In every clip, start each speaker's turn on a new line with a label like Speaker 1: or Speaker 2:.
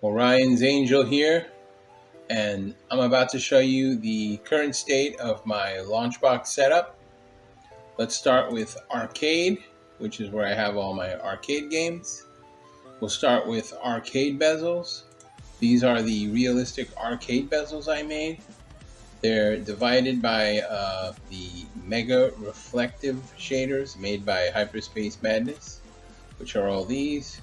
Speaker 1: Orion's Angel here, and I'm about to show you the current state of my LaunchBox setup. Let's start with arcade, which is where I have all my arcade games. We'll start with arcade bezels. These are the realistic arcade bezels I made. They're divided by the mega reflective shaders made by Hyperspace Madness, which are all these.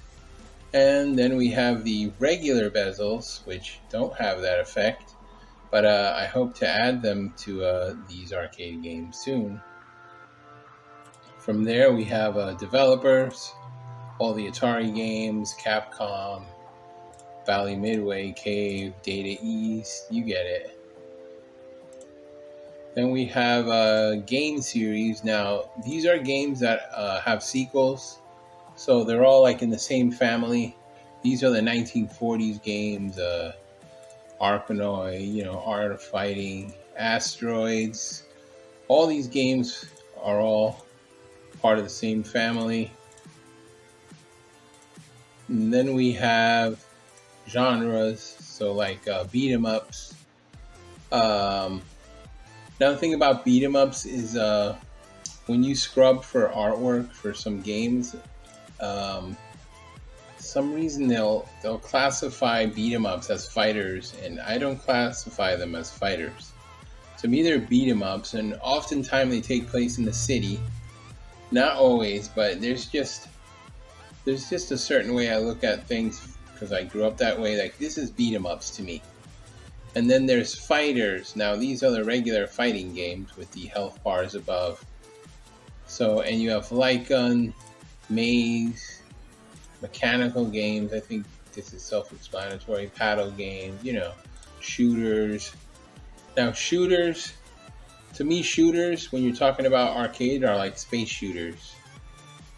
Speaker 1: And then we have the regular bezels, which don't have that effect, but I hope to add them to these arcade games soon. From there we have developers, all the Atari games, Capcom, Valley Midway, Cave, Data East, you get it. Then we have a game series. Now these are games that have sequels. So they're all like in the same family. These are the 1940s games, Arkanoid, Art of Fighting, Asteroids. All these games are all part of the same family. And then we have genres, so like beat 'em ups. Now the thing about beat 'em ups is when you scrub for artwork for some games, some reason they'll classify beat 'em ups as fighters, and I don't classify them as fighters. To me, they're beat 'em ups, and oftentimes they take place in the city. Not always, but there's just a certain way I look at things because I grew up that way. Like, this is beat 'em ups to me. And then there's fighters. Now these are the regular fighting games with the health bars above. So, and you have light gun, maze, mechanical games. I think this is self-explanatory. Paddle games, shooters. Now shooters, to me, shooters, when you're talking about arcade, are like space shooters.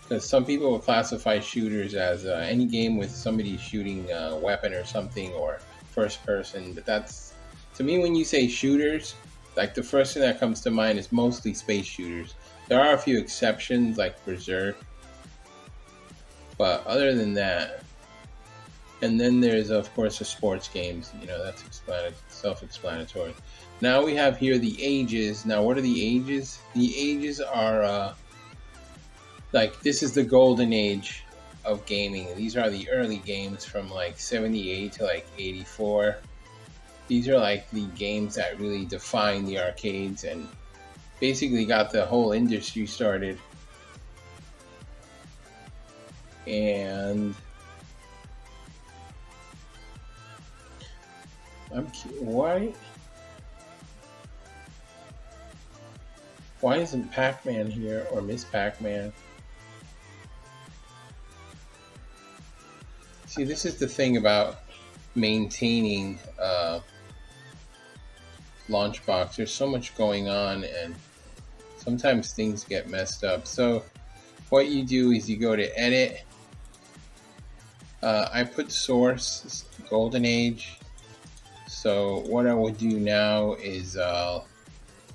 Speaker 1: Because some people will classify shooters as any game with somebody shooting a weapon or something, or first person. But that's, to me, when you say shooters, like the first thing that comes to mind is mostly space shooters. There are a few exceptions like Berserk, but other than that, and then there's of course the sports games, that's self-explanatory. Now we have here the ages. Now what are the ages? The ages are like, this is the golden age of gaming. These are the early games from like 78 to like 84. These are like the games that really defined the arcades and basically got the whole industry started. And why isn't Pac-Man here, or Miss Pac-Man? See, this is the thing about maintaining LaunchBox. There's so much going on, and sometimes things get messed up. So what you do is you go to edit. I put source golden age. So what I would do now is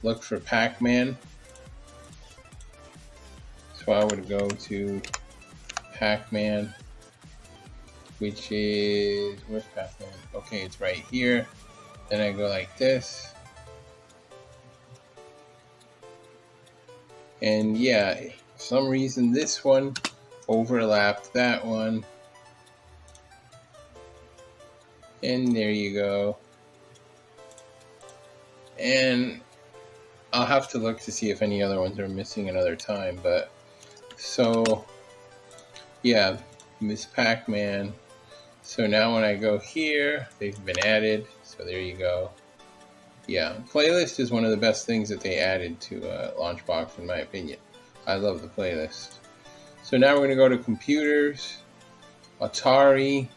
Speaker 1: look for Pac-Man. So I would go to Pac-Man, which is, where's Pac-Man? Okay, it's right here. Then I go like this. And yeah, for some reason this one overlapped that one. And there you go. And I'll have to look to see if any other ones are missing another time. But so yeah, Miss Pac-Man. So now when I go here, they've been added. So there you go. Yeah, playlist is one of the best things that they added to LaunchBox, in my opinion. I love the playlist. So now we're going to go to computers, Atari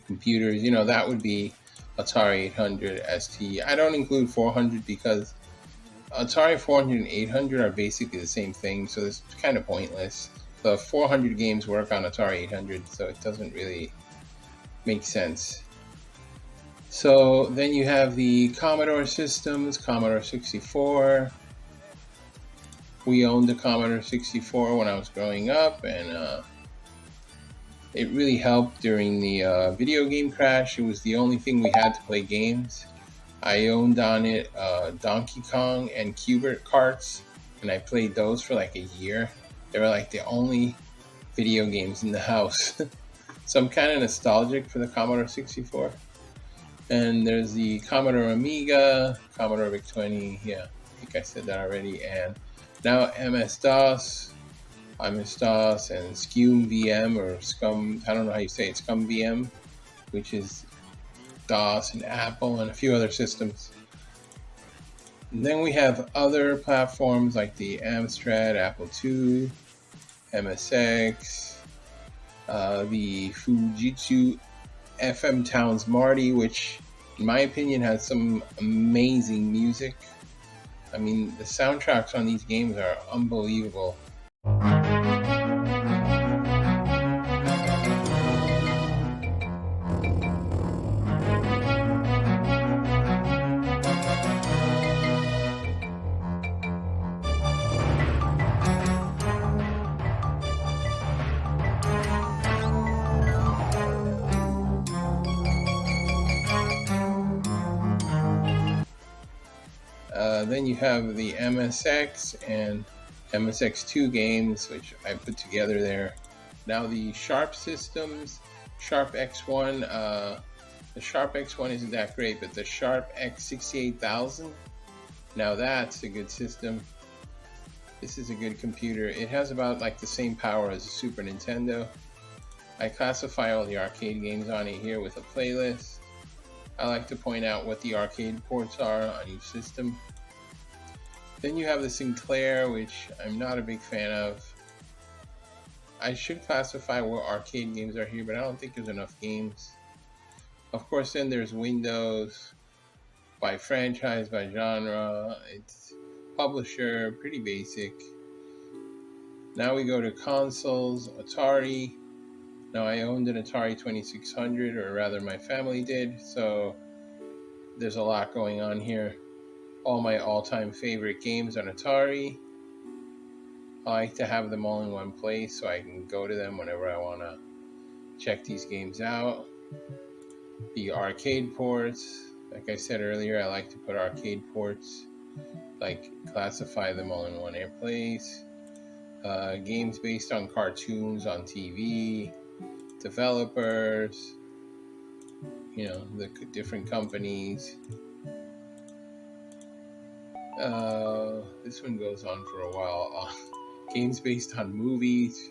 Speaker 1: computers. That would be Atari 800 ST. I don't include 400 because Atari 400 and 800 are basically the same thing, so it's kind of pointless. The 400 games work on Atari 800, so it doesn't really make sense. So then you have the Commodore systems, Commodore 64. We owned the Commodore 64 when I was growing up, and It really helped during the video game crash. It was the only thing we had to play games. I owned on it Donkey Kong and Cubert carts, and I played those for like a year. They were like the only video games in the house. So I'm kind of nostalgic for the Commodore 64. And there's the Commodore Amiga, Commodore VIC-20, yeah, I think I said that already. And now MS-DOS, and Scum VM, or Scum, I don't know how you say it, Scum VM, which is DOS and Apple and a few other systems. And then we have other platforms like the Amstrad, Apple II, MSX, the Fujitsu FM Towns Marty, which in my opinion has some amazing music. I mean, the soundtracks on these games are unbelievable. Then you have the MSX and MSX2 games, which I put together there. Now the Sharp systems, Sharp X1, the Sharp X1 isn't that great, but the Sharp X68000, now that's a good system. This is a good computer. It has about like the same power as a Super Nintendo. I classify all the arcade games on it here with a playlist. I like to point out what the arcade ports are on each system. Then you have the Sinclair, which I'm not a big fan of. I should classify what arcade games are here, but I don't think there's enough games. Of course, then there's Windows, by franchise, by genre. It's publisher, pretty basic. Now we go to consoles, Atari. Now I owned an Atari 2600, or rather my family did, so there's a lot going on here. All my all-time favorite games on Atari. I like to have them all in one place so I can go to them whenever I want to check these games out. The arcade ports, like I said earlier, I like to put arcade ports, like classify them all in one place. Games based on cartoons on TV, developers, the different companies. This one goes on for a while. Games based on movies,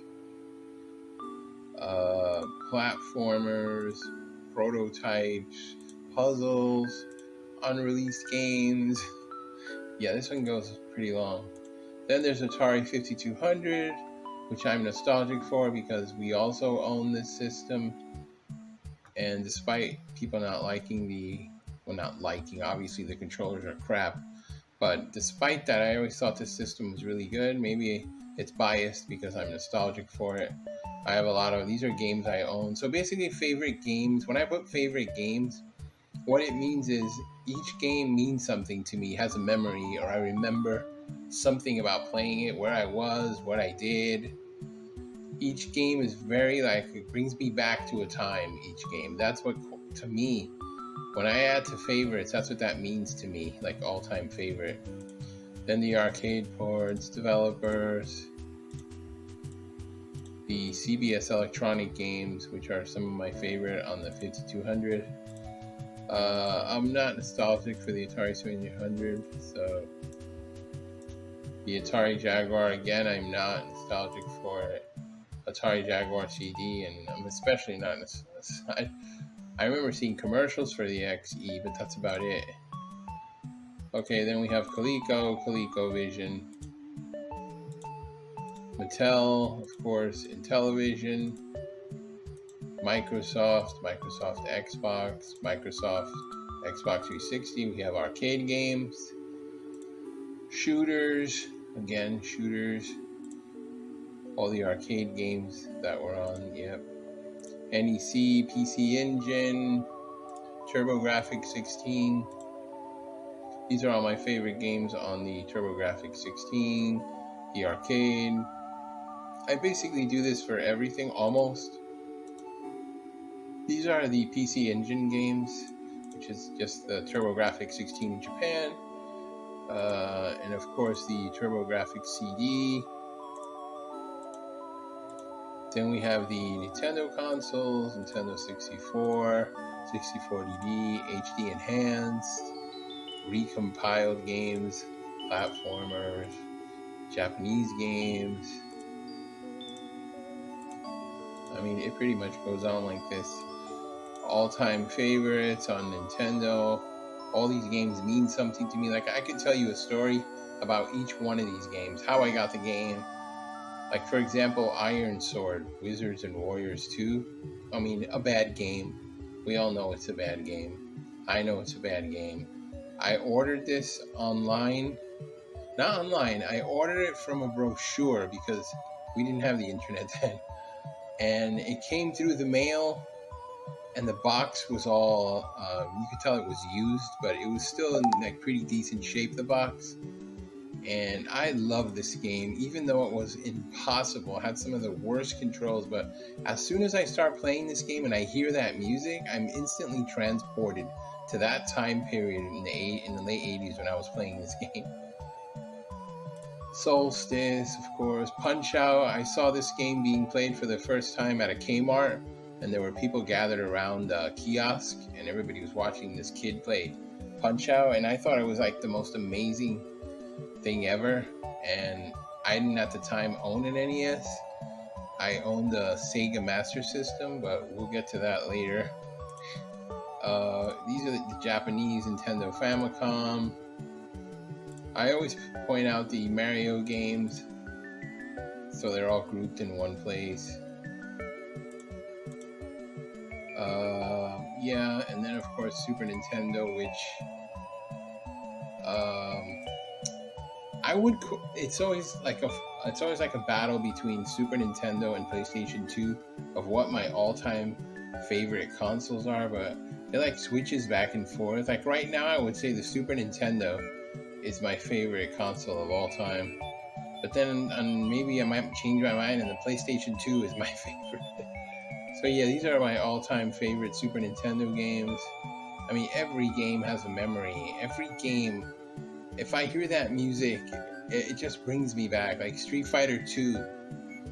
Speaker 1: platformers, prototypes, puzzles, unreleased games. Yeah, this one goes pretty long. Then there's Atari 5200, which I'm nostalgic for because we also own this system. And despite people not liking obviously the controllers are crap. But despite that, I always thought this system was really good. Maybe it's biased because I'm nostalgic for it. I have a lot of, these are games I own. So basically favorite games, when I put favorite games, what it means is each game means something to me, has a memory, or I remember something about playing it, where I was, what I did. Each game is very it brings me back to a time, each game. That's what, to me, when I add to favorites, that's what that means to me, like all-time favorite. Then the arcade ports, developers, the CBS electronic games, which are some of my favorite on the 5200. I'm not nostalgic for the Atari 7800, so the Atari Jaguar, again, I'm not nostalgic for it. Atari Jaguar CD, and I'm especially not I remember seeing commercials for the XE, but that's about it. Okay, then we have ColecoVision, Mattel, of course, Intellivision, Microsoft Xbox, Microsoft Xbox 360. We have arcade games, shooters, all the arcade games that were on, yep. NEC, PC Engine, TurboGrafx 16. These are all my favorite games on the TurboGrafx 16, the arcade. I basically do this for everything, almost. These are the PC Engine games, which is just the TurboGrafx 16 in Japan, and of course the TurboGrafx CD. Then we have the Nintendo consoles, Nintendo 64, 64DB, HD enhanced, recompiled games, platformers, Japanese games. I mean, it pretty much goes on like this. All-time favorites on Nintendo. All these games mean something to me. Like, I could tell you a story about each one of these games, how I got the game. Like, for example, Iron Sword, Wizards and Warriors 2. I mean, a bad game. We all know it's a bad game. I know it's a bad game. I ordered this online. Not online. I ordered it from a brochure because we didn't have the internet then. And it came through the mail, and the box was all, you could tell it was used, but it was still in like pretty decent shape, the box. And I love this game, even though it was impossible. It had some of the worst controls, but as soon as I start playing this game and I hear that music, I'm instantly transported to that time period in the late 80s when I was playing this game. Solstice, of course, Punch-Out! I saw this game being played for the first time at a Kmart, and there were people gathered around a kiosk, and everybody was watching this kid play Punch-Out!, and I thought it was like the most amazing thing ever. And I didn't at the time own an NES. I owned a Sega Master System, but we'll get to that later. These are the Japanese Nintendo Famicom. I always point out the Mario games, so they're all grouped in one place. Yeah, and then of course Super Nintendo, which it's always like a battle between Super Nintendo and PlayStation 2 of what my all-time favorite consoles are, but it like switches back and forth. Like right now, I would say the Super Nintendo is my favorite console of all time. But then maybe I might change my mind and the PlayStation 2 is my favorite. So yeah, these are my all-time favorite Super Nintendo games. I mean, every game has a memory. Every game, if I hear that music, it just brings me back. Like Street Fighter 2,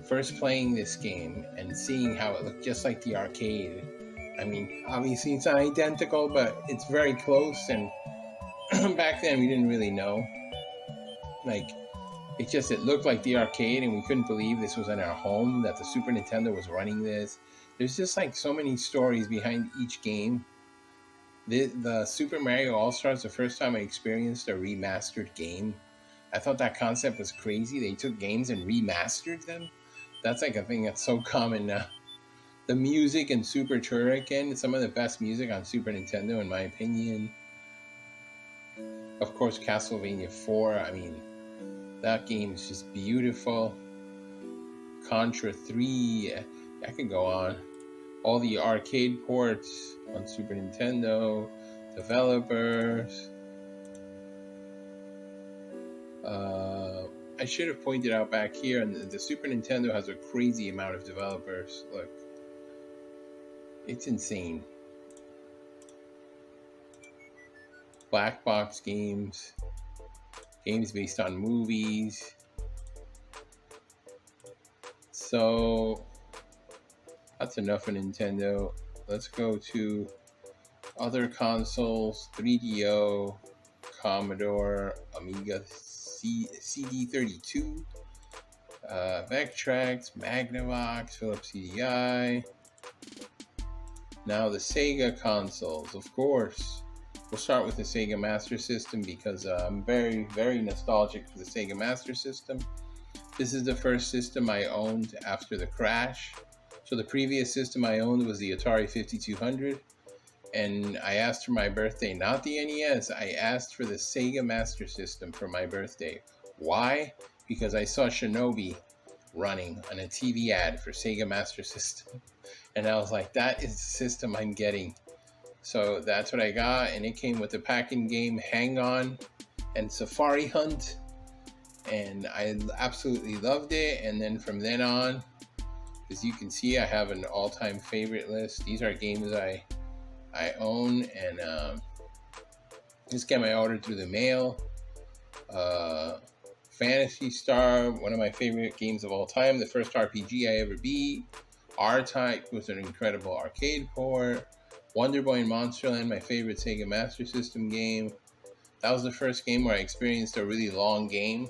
Speaker 1: first playing this game and seeing how it looked just like the arcade. I mean, obviously it's not identical, but it's very close, and back then we didn't really know. Like, it looked like the arcade, and we couldn't believe this was in our home, that the Super Nintendo was running this. There's just like so many stories behind each game. The Super Mario All-Stars, the first time I experienced a remastered game, I thought that concept was crazy. They took games and remastered them. That's like a thing that's so common now. The music in Super Turrican, some of the best music on Super Nintendo, in my opinion. Of course, Castlevania 4, I mean, that game is just beautiful. Contra 3, I could go on. All the arcade ports on Super Nintendo, developers. I should have pointed out back here, and the Super Nintendo has a crazy amount of developers. Look, it's insane. Black box games, games based on movies. So that's enough of Nintendo. Let's go to other consoles. 3DO, Commodore, Amiga CD32, Vectrex, Magnavox, Philips CDI. Now the Sega consoles, of course. We'll start with the Sega Master System because I'm very, very nostalgic for the Sega Master System. This is the first system I owned after the crash. So the previous system I owned was the Atari 5200. And I asked for my birthday, not the NES, I asked for the Sega Master System for my birthday. Why? Because I saw Shinobi running on a TV ad for Sega Master System. And I was like, that is the system I'm getting. So that's what I got, and it came with the packing game Hang On and Safari Hunt. And I absolutely loved it, and then from then on, As you can see, I have an all-time favorite list. These are games I own, and just get my order through the mail. Phantasy Star, one of my favorite games of all time, the first RPG I ever beat. R-Type was an incredible arcade port. Wonder Boy and Monsterland, my favorite Sega Master System game. That was the first game where I experienced a really long game.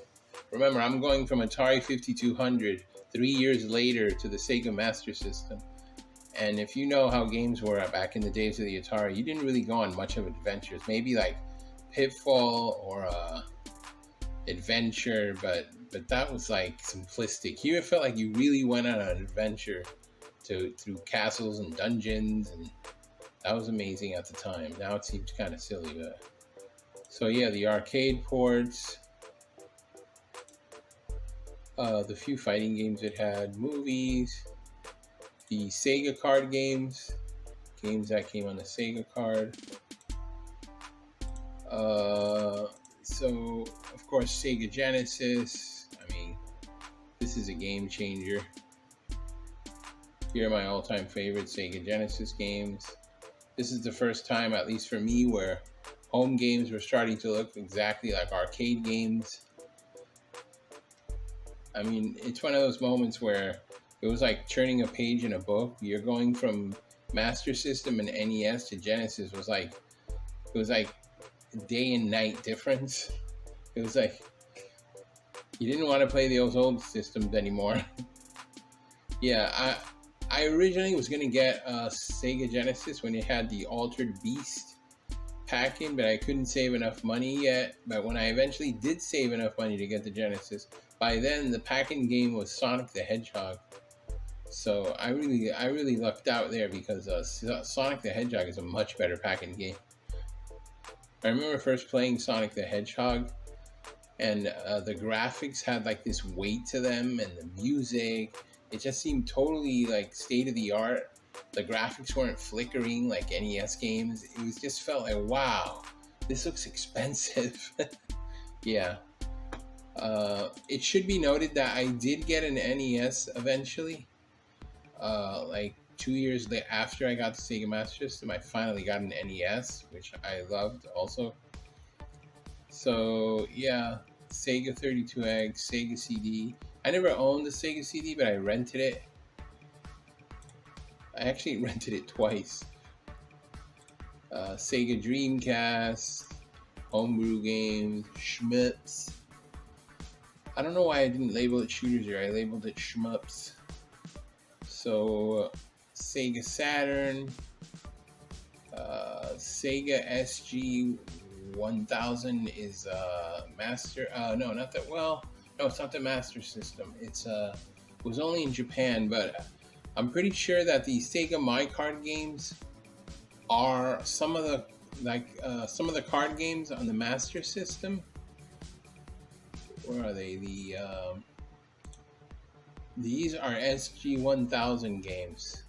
Speaker 1: Remember, I'm going from Atari 5200 3 years later to the Sega Master System. And if you know how games were back in the days of the Atari, you didn't really go on much of adventures. Maybe like Pitfall or Adventure, but that was like simplistic. Here it felt like you really went on an adventure through castles and dungeons, and that was amazing at the time. Now it seems kind of silly, but so yeah, the arcade ports, the few fighting games it had, movies, the Sega card games that came on the Sega card. So of course Sega Genesis. I mean, this is a game changer. Here are my all-time favorite Sega Genesis games. This is the first time, at least for me, where home games were starting to look exactly like arcade games. I mean, it's one of those moments where it was like turning a page in a book. You're going from Master System and NES to Genesis. It was like day and night difference. It was like you didn't want to play those old systems anymore. Yeah, I originally was going to get a Sega Genesis when it had the Altered Beast pack-in, but I couldn't save enough money yet. But when I eventually did save enough money to get the Genesis, by then the pack-in game was Sonic the Hedgehog. So I really lucked out there, because Sonic the Hedgehog is a much better pack-in game. I remember first playing Sonic the Hedgehog, and the graphics had like this weight to them, and the music, it just seemed totally like state of the art. The graphics weren't flickering like NES games. It was just felt like, wow, this looks expensive. Yeah. It should be noted that I did get an NES eventually. Like 2 years after I got the Sega Master System, I finally got an NES, which I loved also. So yeah, Sega 32X, Sega CD. I never owned the Sega CD, but I rented it. I actually rented it twice. Sega Dreamcast, homebrew games, shmups. I don't know why I didn't label it shooters here. I labeled it shmups. So Sega Saturn, Sega SG-1000 is master. No, not that. Well, no, it's not the Master System. It was only in Japan, but I'm pretty sure that the Sega My Card games are some of the card games on the Master System. Where are they? These are SG-1000 games,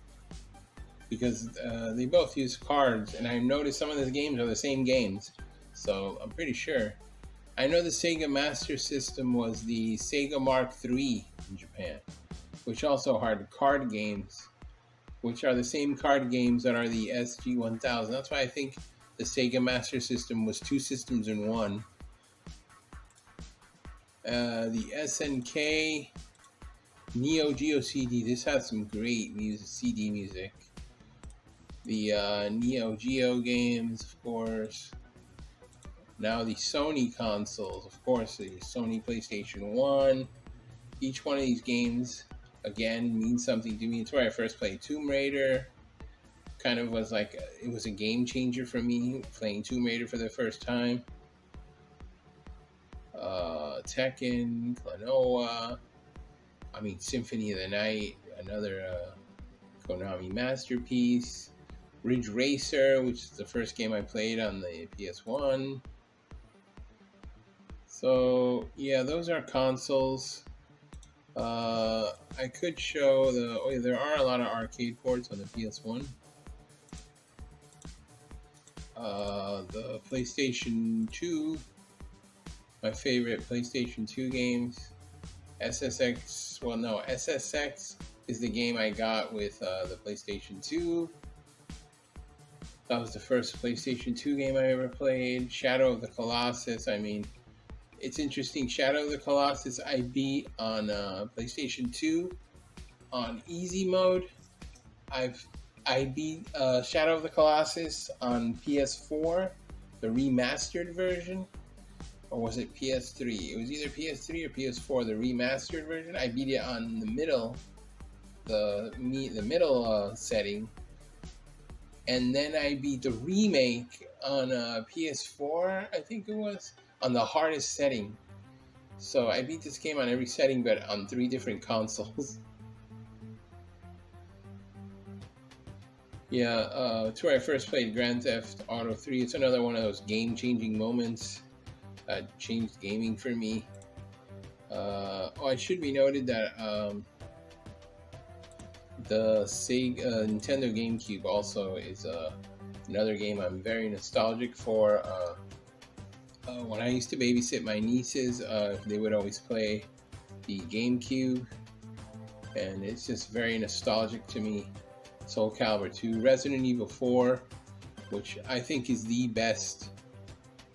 Speaker 1: because they both use cards, and I noticed some of the games are the same games, so I'm pretty sure. I know the Sega Master System was the Sega Mark III in Japan, which also had card games, which are the same card games that are the SG-1000. That's why I think the Sega Master System was two systems in one. The SNK Neo Geo CD. This has some great CD music. The Neo Geo games, of course. Now the Sony consoles, of course, the Sony PlayStation 1. Each one of these games, again, means something to me. It's where I first played Tomb Raider. Kind of was like, it was a game changer for me, playing Tomb Raider for the first time. Tekken, Klonoa, Symphony of the Night, another Konami masterpiece. Ridge Racer, which is the first game I played on the PS1. So, yeah, those are consoles. I could show there are a lot of arcade ports on the PS1. The PlayStation 2, my favorite PlayStation 2 games. SSX, is the game I got with the PlayStation 2. That was the first PlayStation 2 game I ever played. Shadow of the Colossus. I mean, it's interesting. Shadow of the Colossus I beat on PlayStation 2 on easy mode. I beat Shadow of the Colossus on PS4, the remastered version, or was it PS3? It was either PS3 or PS4, the remastered version. I beat it on the middle setting, and then I beat the remake on PS4. I think it was on the hardest setting. So I beat this game on every setting, but on 3 different consoles. Yeah, it's where I first played Grand Theft Auto 3. It's another one of those game-changing moments that changed gaming for me. It should be noted that the Sega Nintendo GameCube also is another game I'm very nostalgic for. When I used to babysit my nieces, they would always play the GameCube, and it's just very nostalgic to me. Soul Calibur 2, Resident Evil 4, which I think is the best,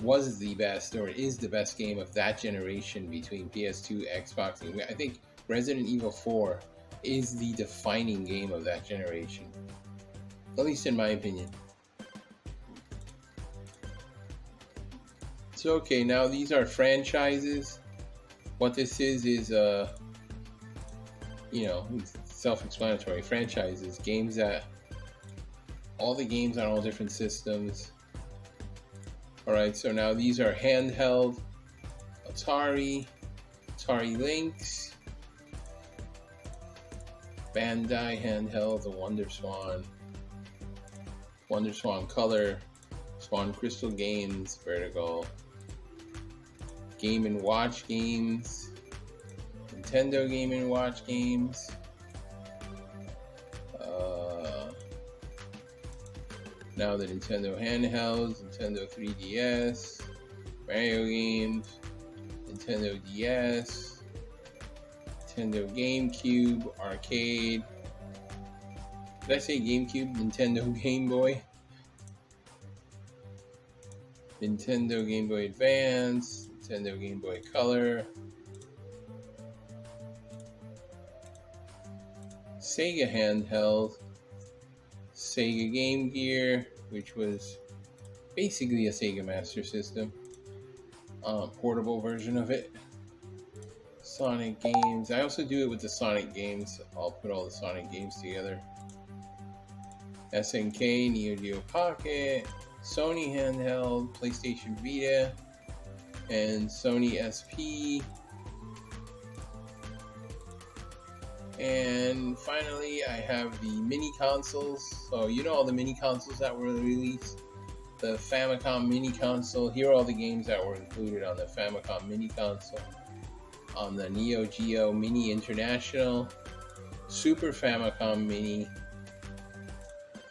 Speaker 1: or is the best game of that generation between PS2, Xbox, and I think Resident Evil 4 is the defining game of that generation, at least in my opinion. So okay, now these are franchises. What this is self-explanatory. Franchises, games that all the games on all different systems. Alright, so now these are Handheld, Atari Lynx, Bandai Handheld, the Wonder Swan Color, Swan Crystal Games, Vertical, Game & Watch Games, Nintendo Game & Watch Games, now the Nintendo handhelds, Nintendo 3DS, Mario games, Nintendo DS, Nintendo GameCube, Arcade. Did I say GameCube? Nintendo Game Boy. Nintendo Game Boy Advance, Nintendo Game Boy Color, Sega Handheld, Sega Game Gear, which was basically a Sega Master System, portable version of it. Sonic games. I also do it with the Sonic games. I'll put all the Sonic games together. SNK, Neo Geo Pocket, Sony Handheld, PlayStation Vita, and Sony SP. And finally, I have the mini consoles. So you know all the mini consoles that were released. The Famicom mini console. Here are all the games that were included on the Famicom mini console. On the Neo Geo Mini International, Super Famicom Mini,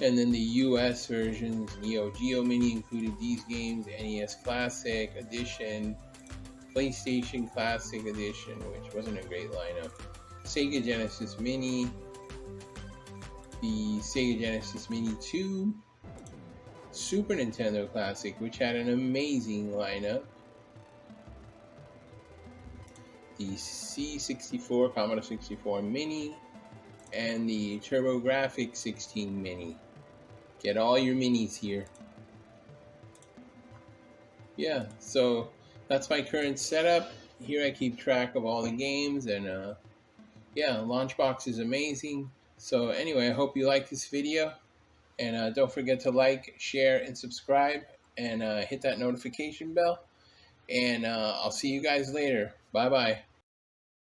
Speaker 1: and then the US versions, Neo Geo Mini included these games, NES Classic Edition, PlayStation Classic Edition, which wasn't a great lineup, Sega Genesis Mini, the Sega Genesis Mini 2, Super Nintendo Classic, which had an amazing lineup, the C64, Commodore 64 Mini, and the TurboGrafx 16 Mini. Get all your minis here. Yeah, so that's my current setup. Here I keep track of all the games, and yeah, LaunchBox is amazing. So anyway, I hope you like this video, and don't forget to like, share, and subscribe, and hit that notification bell. And I'll see you guys later. Bye-bye.